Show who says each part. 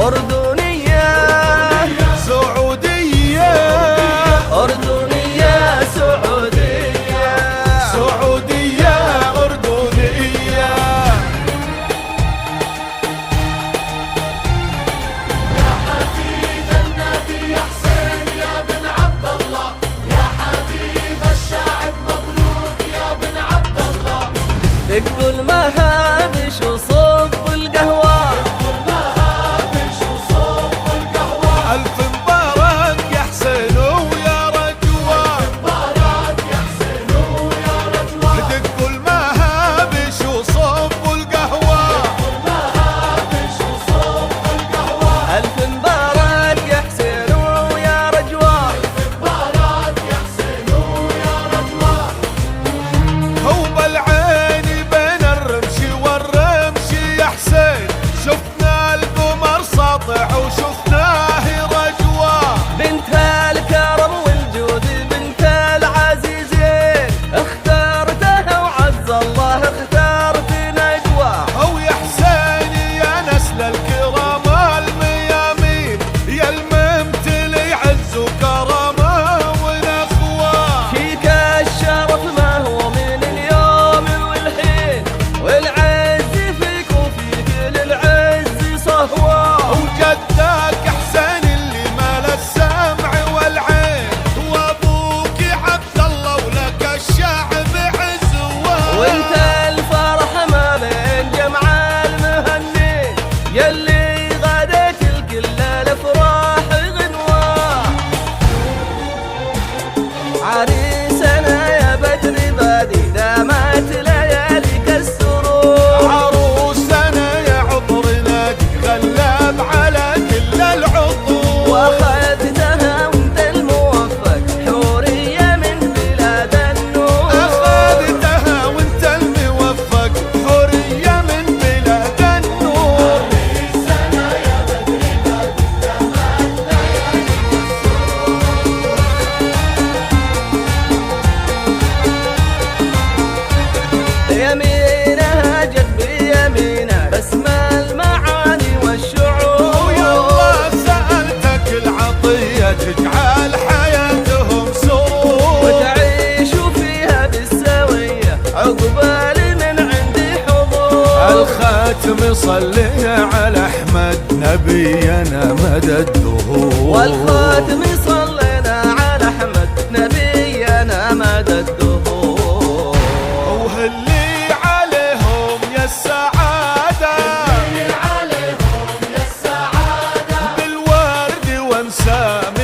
Speaker 1: أردنية
Speaker 2: سعودية
Speaker 1: أردنية سعودية
Speaker 2: سعودية أردنية.
Speaker 3: يا حفيد النبي يا حسين يا بن عبد الله، يا حبيب الشعب مبروك يا بن عبد الله.
Speaker 1: دقوا المهابش وصب القهوة،
Speaker 2: ألف مبارك يا حسين ويا رجوة،
Speaker 3: مبارك يا حسين ويا رجوة.
Speaker 2: دقوا المهابش وصبوا القهوة،
Speaker 3: المهابش وصوب القهوة.
Speaker 1: ألف مبارك يا حسين ويا رجوة،
Speaker 3: مبارك يا حسين ويا رجوة.
Speaker 2: هو بالعين بين الرمش والرمش يا حسين، شفنا القمر ساطع وشفناه رجوة.
Speaker 1: بنت الكرم والجود بنت العزيزين، اخترتها وعز الله اخترت نجوى.
Speaker 2: أو يا حسين يا نسل الكرام الميامين، يا الممتلي عز وكرامة ونخوة.
Speaker 1: فيك الشرف ما هو من اليوم والحين، والعز فيك وفيك للعز صهوة.
Speaker 2: وجدك حسين اللي مال السمع والعين، وابوك عبد الله ولك الشعب عزوة.
Speaker 1: وانت الفرح ما بين جمع المهنين، يلي غديت الكل الافراح غنوة. عريسنا يا بدر بادي دامت لياليك السرور،
Speaker 2: عروسنا يا عطر نادي غلب على كل العطور.
Speaker 1: واخذتها وانت الموفق حورية من بلاد النور.
Speaker 2: أخذتها وانت الموفق حورية من بلاد النور.
Speaker 3: سنة يا بدر بادي دامت ليالي
Speaker 1: يمينها جد بيمينها بسم المعاني والشعور.
Speaker 2: ويلا سألتك العطية تجعل حياتهم سرور،
Speaker 1: وتعيشوا فيها بالسوية عقبال من عندي حضور.
Speaker 2: الخاتم صلينا على أحمد نبينا مدى الدهور.
Speaker 1: والخاتم صلينا على أحمد نبينا مدى الدهور.
Speaker 2: وهلي عليهم يا السعادة،
Speaker 3: عليهم يا السعادة.
Speaker 2: بالورد وانسام